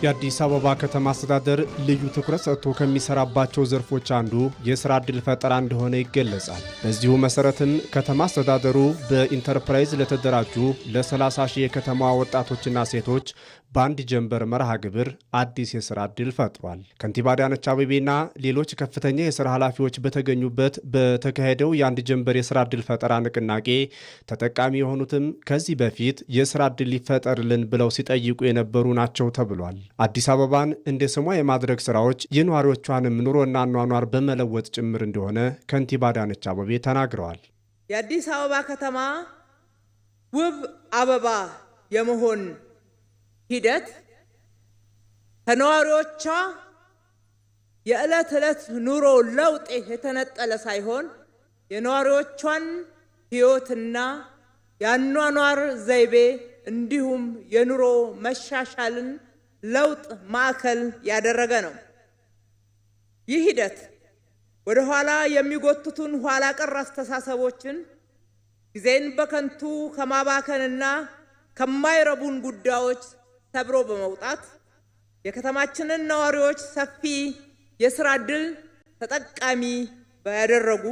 የአዲስ አበባ ከተማ አስተዳደር ልዩ ትኩረት ሰጥቶ ከሚሰራባቸው ዘርፎች አንዱ የሥራ ዕድል ፈጠራ እንደሆነ ይገለጻል። በዚሁ መሰረትም ከተማ አስተዳደሩ በኢንተርፕራይዝ ለተደራጁ ለ30 ሺህ የከተማዋ ወጣቶችና ሴቶች በአንድ ጀንበር መርሃ ግብር አዲስ የሥራ ዕድል ፈጥሯል። ከንቲባ አዳነች አቤቤና ሌሎች ከፍተኛ የሥራ ኃላፊዎች በተገኙበት በተካሄደው የአንድ ጀንበር የሥራ ዕድል ፈጠራ ንቅናቄ ተጠቃሚ የሆኑትም ከዚህ በፊት የሥራ ዕድል ሊፈጠርልን ብለው ሲጠይቁ የነበሩ ናቸው ተብሏል። አዲስ አበባን እንደ ስሟ የማድረግ ሥራዎች የነዋሪዎቿንም ኑሮና አኗኗር በመለወጥ ጭምር እንደሆነ ከንቲባ አዳነች አቤቤ ተናግረዋል። የአዲስ አበባ ከተማ ውብ አበባ የመሆን ሂደት ከነዋሪዎቿ የዕለት ዕለት ኑሮ ለውጥ የተነጠለ ሳይሆን የነዋሪዎቿን ሕይወትና የአኗኗር ዘይቤ እንዲሁም የኑሮ መሻሻልን ለውጥ ማዕከል ያደረገ ነው። ይህ ሂደት ወደ ኋላ የሚጎትቱን ኋላ ቀር አስተሳሰቦችን ጊዜን በከንቱ ከማባከንና ከማይረቡን ጉዳዮች ሰብሮ በመውጣት የከተማችንን ነዋሪዎች ሰፊ የሥራ ዕድል ተጠቃሚ ያደረጉ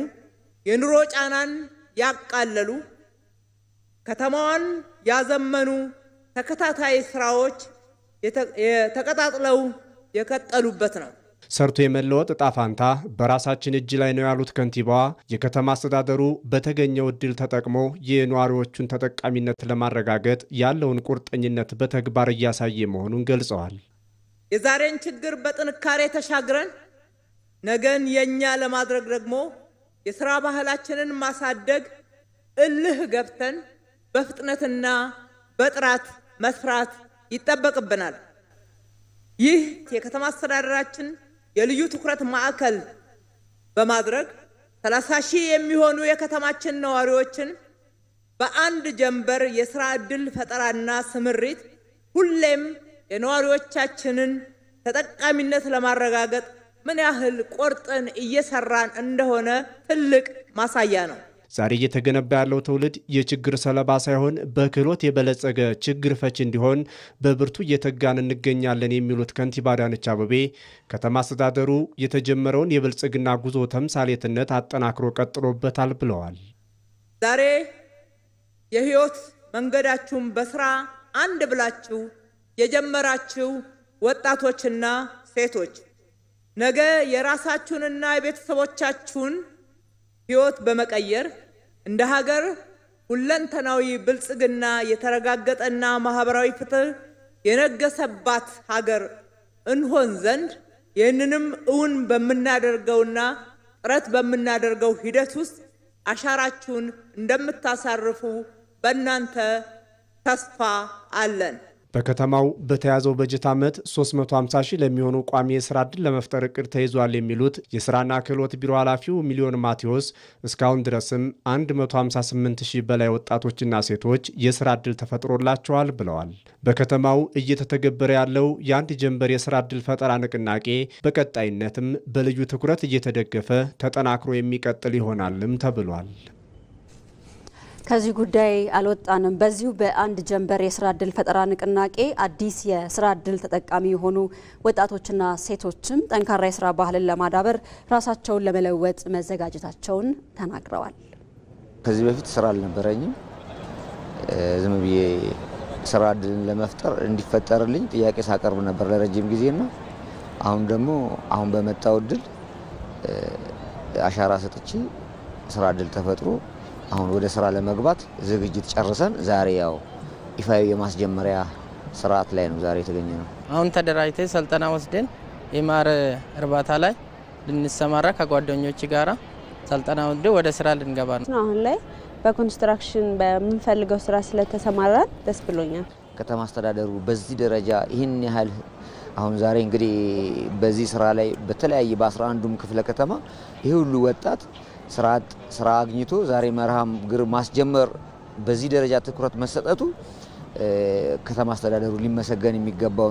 የኑሮ ጫናን ያቃለሉ ከተማዋን ያዘመኑ ተከታታይ ስራዎች ተቀጣጥለው የቀጠሉበት ነው። ሰርቶ የመለወጥ ዕጣ ፈንታ በራሳችን እጅ ላይ ነው ያሉት ከንቲባዋ የከተማ አስተዳደሩ በተገኘው ዕድል ተጠቅሞ የነዋሪዎቹን ተጠቃሚነት ለማረጋገጥ ያለውን ቁርጠኝነት በተግባር እያሳየ መሆኑን ገልጸዋል። የዛሬን ችግር በጥንካሬ ተሻግረን ነገን የኛ ለማድረግ ደግሞ የሥራ ባህላችንን ማሳደግ እልህ ገብተን በፍጥነትና በጥራት መስራት ይጠበቅብናል። ይህ የከተማ አስተዳደራችን የልዩ ትኩረት ማዕከል በማድረግ 30 ሺህ የሚሆኑ የከተማችን ነዋሪዎችን በአንድ ጀንበር የሥራ ዕድል ፈጠራና ስምሪት ሁሌም የነዋሪዎቻችንን ተጠቃሚነት ለማረጋገጥ ምን ያህል ቆርጠን እየሰራን እንደሆነ ትልቅ ማሳያ ነው። ዛሬ እየተገነባ ያለው ትውልድ የችግር ሰለባ ሳይሆን በክህሎት የበለጸገ ችግር ፈች እንዲሆን በብርቱ እየተጋን እንገኛለን የሚሉት ከንቲባ አዳነች አቤቤ ከተማ አስተዳደሩ የተጀመረውን የብልጽግና ጉዞ ተምሳሌትነት አጠናክሮ ቀጥሎበታል ብለዋል። ዛሬ የህይወት መንገዳችሁን በስራ አንድ ብላችሁ የጀመራችሁ ወጣቶችና ሴቶች ነገ የራሳችሁንና የቤተሰቦቻችሁን ህይወት በመቀየር እንደ ሀገር ሁለንተናዊ ብልጽግና የተረጋገጠና ማህበራዊ ፍትህ የነገሰባት ሀገር እንሆን ዘንድ ይህንንም እውን በመናደርገውና ጥረት በመናደርገው ሂደት ውስጥ አሻራችሁን እንደምታሳርፉ በእናንተ ተስፋ አለን። በከተማው በተያዘው በጀት ዓመት 350 ሺህ ለሚሆኑ ቋሚ የሥራ ዕድል ለመፍጠር እቅድ ተይዟል የሚሉት የሥራና ክህሎት ቢሮ ኃላፊው ሚሊዮን ማቴዎስ እስካሁን ድረስም 158 ሺህ በላይ ወጣቶችና ሴቶች የሥራ ዕድል ተፈጥሮላቸዋል ብለዋል። በከተማው እየተተገበረ ያለው የአንድ ጀንበር የሥራ ዕድል ፈጠራ ንቅናቄ በቀጣይነትም በልዩ ትኩረት እየተደገፈ ተጠናክሮ የሚቀጥል ይሆናልም ተብሏል። ከዚህ ጉዳይ አልወጣንም። በዚሁ በአንድ ጀንበር የሥራ ዕድል ፈጠራ ንቅናቄ አዲስ የሥራ ዕድል ተጠቃሚ የሆኑ ወጣቶችና ሴቶችም ጠንካራ የሥራ ባህልን ለማዳበር ራሳቸውን ለመለወጥ መዘጋጀታቸውን ተናግረዋል። ከዚህ በፊት ስራ አልነበረኝም። ዝም ብዬ ስራ ዕድልን ለመፍጠር እንዲፈጠርልኝ ጥያቄ ሳቀርብ ነበር ለረጅም ጊዜና አሁን በመጣው ዕድል አሻራ ሰጥቼ ስራ ዕድል ተፈጥሮ አሁን ወደ ስራ ለመግባት ዝግጅት ጨርሰን ዛሬ ያው ይፋዊ የማስጀመሪያ ስርዓት ላይ ነው ዛሬ የተገኘነው። አሁን ተደራጅተን ስልጠና ወስደን የማር እርባታ ላይ ልንሰማራ ከጓደኞች ጋራ ስልጠና ወስደን ወደ ስራ ልንገባ ነው። አሁን ላይ በኮንስትራክሽን በምንፈልገው ስራ ስለተሰማራን ደስ ብሎኛል። ከተማ አስተዳደሩ በዚህ ደረጃ ይህን ያህል አሁን ዛሬ እንግዲህ በዚህ ስራ ላይ በተለያየ በ11ዱም ክፍለ ከተማ ይህ ሁሉ ወጣት ስራ አግኝቶ ዛሬ መርሃም ግር ማስጀመር በዚህ ደረጃ ትኩረት መሰጠቱ ከተማ አስተዳደሩ ሊመሰገን የሚገባው